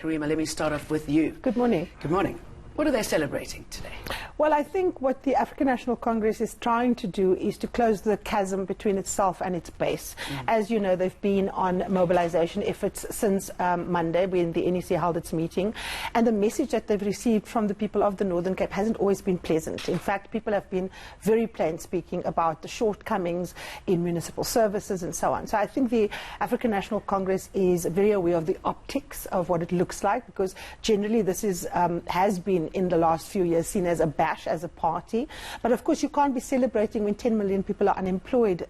Karima, let me start off with you. Good morning. Good morning. What are they celebrating today? Well, I think what the African National Congress is trying to do is to close the chasm between itself and its base. As you know, they've been on mobilization efforts since Monday when the NEC held its meeting. And the message that they've received from the people of the Northern Cape hasn't always been pleasant. In fact, people have been very plain speaking about the shortcomings in municipal services and so on. So I think the African National Congress is very aware of the optics of what it looks like, because generally this is, has been in the last few years seen as a bash as a party. But of course you can't be celebrating when 10 million people are unemployed,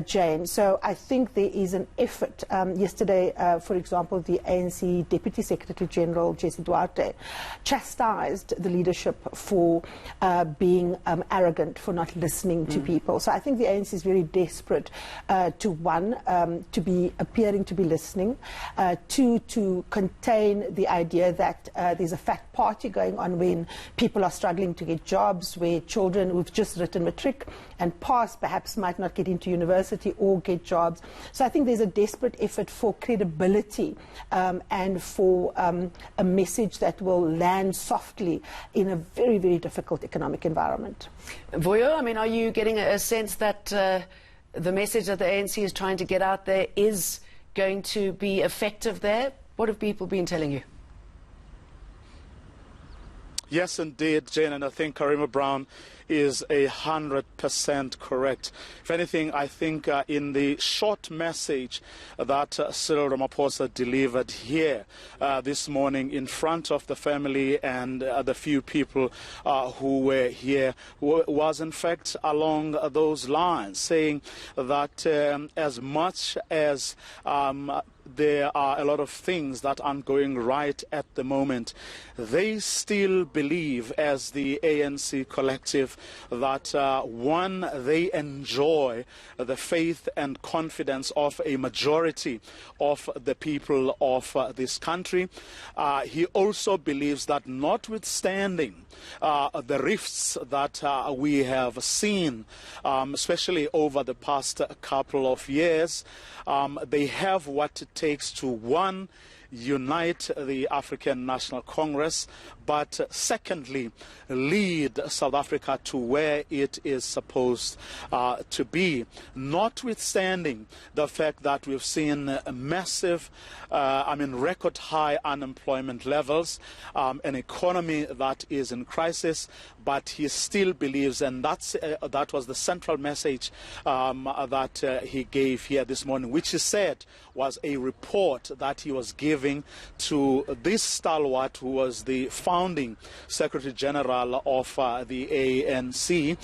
Jane. So I think there is an effort. Yesterday, for example, the ANC Deputy Secretary General, Jesse Duarte, chastised the leadership for being arrogant, for not listening to people. So I think the ANC is very desperate to, one, to be appearing to be listening, two, to contain the idea that there's a fat party going on when people are struggling to get jobs, where children who've just written matric and passed perhaps might not get into university or get jobs. So I think there's a desperate effort for credibility and for a message that will land softly in a very, very difficult economic environment. Voyo, I mean, are you getting a sense that the message that the ANC is trying to get out there is going to be effective there? What have people been telling you? Yes, indeed, Jane, and I think Karima Brown is 100% correct. If anything, I think in the short message that Cyril Ramaphosa delivered here this morning in front of the family and the few people who were here was in fact along those lines, saying that as much as there are a lot of things that aren't going right at the moment, they still believe, as the ANC collective, that one, they enjoy the faith and confidence of a majority of the people of this country. He also believes that notwithstanding the rifts that we have seen, especially over the past couple of years, they have what it takes to, one, unite the African National Congress, but secondly, lead South Africa to where it is supposed to be, notwithstanding the fact that we've seen massive, record high unemployment levels, an economy that is in crisis, but he still believes, and that was the central message that he gave here this morning, which he said was a report that he was giving to this stalwart who was the founding Secretary General of the ANC,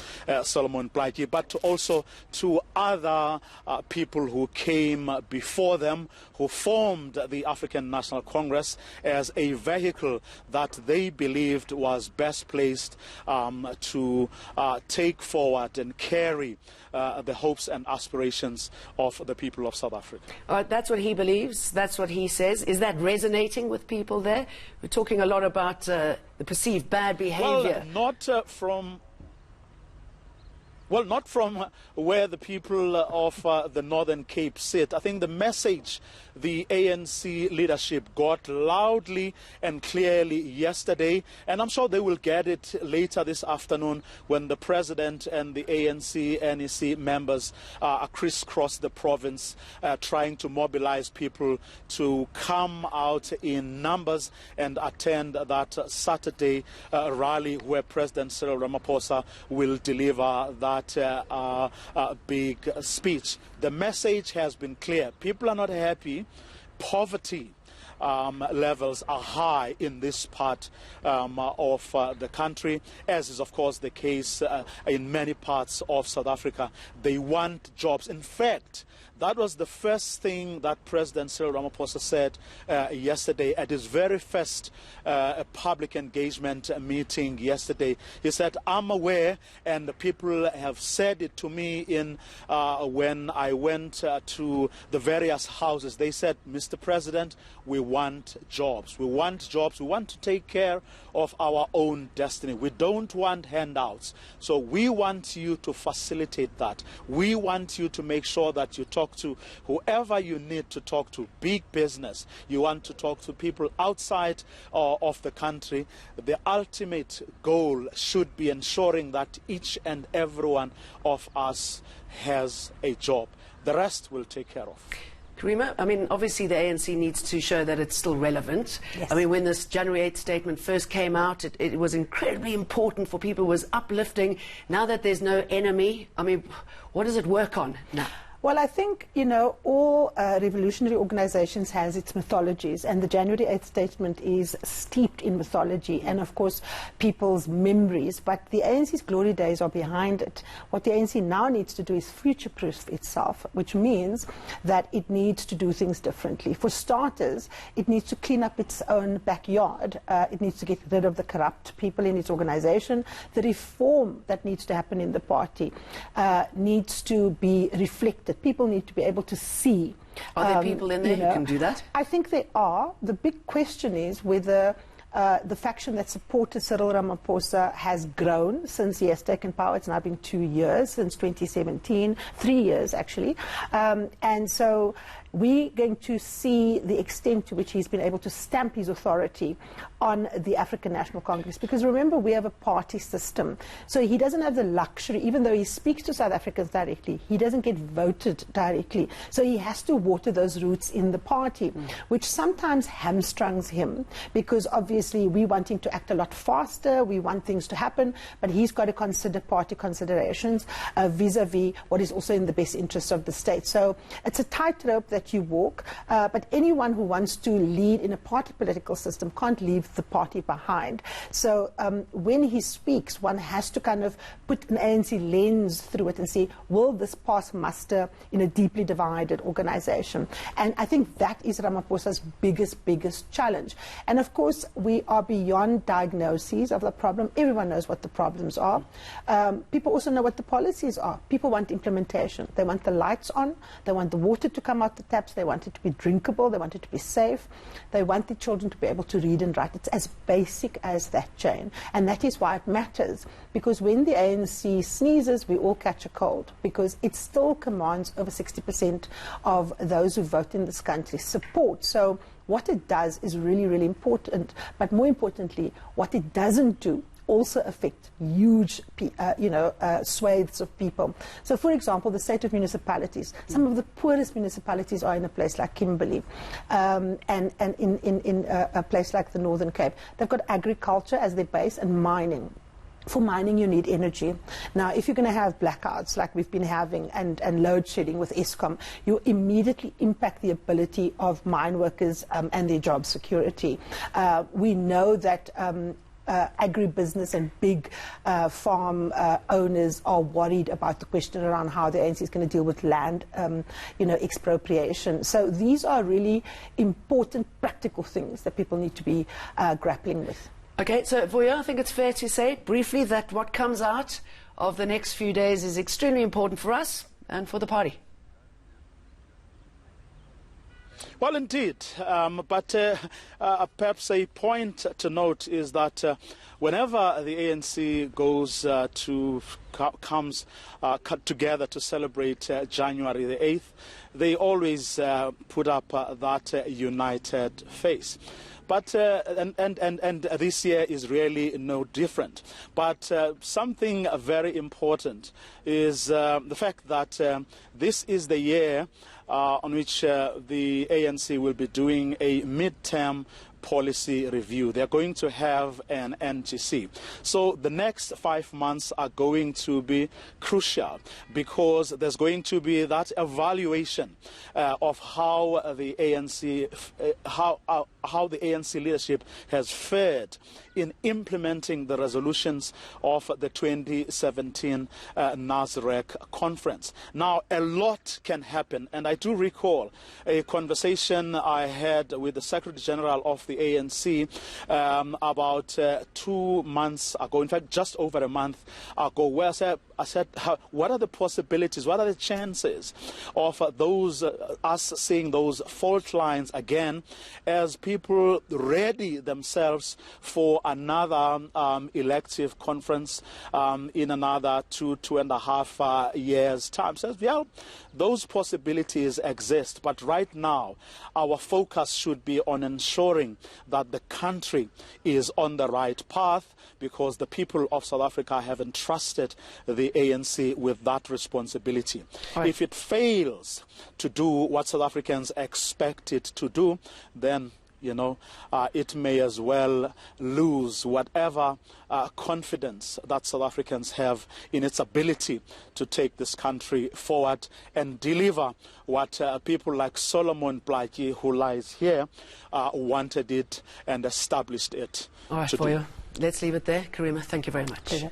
Solomon Plaatje, but also to other people who came before them, who formed the African National Congress as a vehicle that they believed was best placed to take forward and carry the hopes and aspirations of the people of South Africa. That's what he believes, that's what he says. Is that resonating with people there? We're talking a lot about the perceived bad behavior. Well, not from where the people of the Northern Cape sit. I think the message the ANC leadership got loudly and clearly yesterday, and I'm sure they will get it later this afternoon when the President and the ANC NEC members crisscross the province trying to mobilize people to come out in numbers and attend that Saturday rally where President Cyril Ramaphosa will deliver that big speech. The message has been clear. People are not happy. Poverty levels are high in this part of the country, as is of course the case in many parts of South Africa. They want jobs. In fact, that was the first thing that President Cyril Ramaphosa said yesterday at his very first public engagement meeting yesterday. He said, I'm aware, and the people have said it to me in when I went to the various houses. They said, Mr. President, we want jobs. We want jobs. We want to take care of our own destiny. We don't want handouts. So we want you to facilitate that. We want you to make sure that you talk talk to whoever you need to talk to, big business, you want to talk to people outside of the country, the ultimate goal should be ensuring that each and every one of us has a job. The rest will take care of. Karima, I mean, obviously the ANC needs to show that it's still relevant. Yes. I mean, when this January 8th statement first came out, it was incredibly important for people, it was uplifting. Now that there's no enemy, I mean, what does it work on now? Well, I think, you know, all revolutionary organizations has its mythologies, and the January 8th statement is steeped in mythology and, of course, people's memories. But the ANC's glory days are behind it. What the ANC now needs to do is future-proof itself, which means that it needs to do things differently. For starters, it needs to clean up its own backyard. It needs to get rid of the corrupt people in its organization. The reform that needs to happen in the party needs to be reflected. People need to be able to see. Are there people in there who can do that? I think there are. The big question is whether the faction that supported Cyril Ramaphosa has grown since he has taken power. It's now been 2 years, since 2017, 3 years actually. And so we're going to see the extent to which he's been able to stamp his authority on the African National Congress. Because remember, we have a party system. So he doesn't have the luxury, even though he speaks to South Africans directly, he doesn't get voted directly. So he has to water those roots in the party, which sometimes hamstrings him, because obviously we want him to act a lot faster, we want things to happen, but he's got to consider party considerations vis-a-vis what is also in the best interests of the state. So it's a tightrope that you walk, but anyone who wants to lead in a party political system can't leave the party behind. So when he speaks, one has to kind of put an ANC lens through it and say, will this pass muster in a deeply divided organization? And I think that is Ramaphosa's biggest challenge. And of course, we are beyond diagnoses of the problem. Everyone knows what the problems are. People also know what the policies are. People want implementation. They want the lights on. They want the water to come out the taps. They want it to be drinkable. They want it to be safe. They want the children to be able to read and write. It's as basic as that, Jane. And that is why it matters. Because when the ANC sneezes, we all catch a cold. Because it still commands over 60% of those who vote in this country support. So what it does is really important. But more importantly, what it doesn't do also affect huge, swathes of people. So, for example, the state of municipalities. Some of the poorest municipalities are in a place like Kimberley, and in a place like the Northern Cape. They've got agriculture as their base and mining. For mining, you need energy. Now, if you're going to have blackouts like we've been having and load shedding with Eskom, you immediately impact the ability of mine workers and their job security. We know that agribusiness and big farm owners are worried about the question around how the ANC is going to deal with land, expropriation. So these are really important practical things that people need to be grappling with. Okay, so Vuyo, I think it's fair to say briefly that what comes out of the next few days is extremely important for us and for the party. Well, indeed, but perhaps a point to note is that whenever the ANC goes comes together to celebrate January the 8th, they always put up that united face. But and this year is really no different. But something very important is the fact that this is the year on which the ANC will be doing a midterm policy review. They're going to have an NGC. So the next 5 months are going to be crucial because there's going to be that evaluation of how the ANC how the ANC leadership has fared in implementing the resolutions of the 2017 Nasrec conference. Now, a lot can happen, and I do recall a conversation I had with the Secretary General of the ANC about 2 months ago, in fact, just over a month ago, where I said, what are the possibilities, what are the chances of us seeing those fault lines again as people ready themselves for another elective conference in another 2.5 years' time. So, yeah, those possibilities exist, but right now our focus should be on ensuring that the country is on the right path, because the people of South Africa have entrusted the ANC with that responsibility. Right. If it fails to do what South Africans expect it to do, then it may as well lose whatever confidence that South Africans have in its ability to take this country forward and deliver what people like Solomon Blaki, who lies here, wanted it and established it. All right, to for do. you. Let's leave it there. Karima, thank you very much. Pleasure.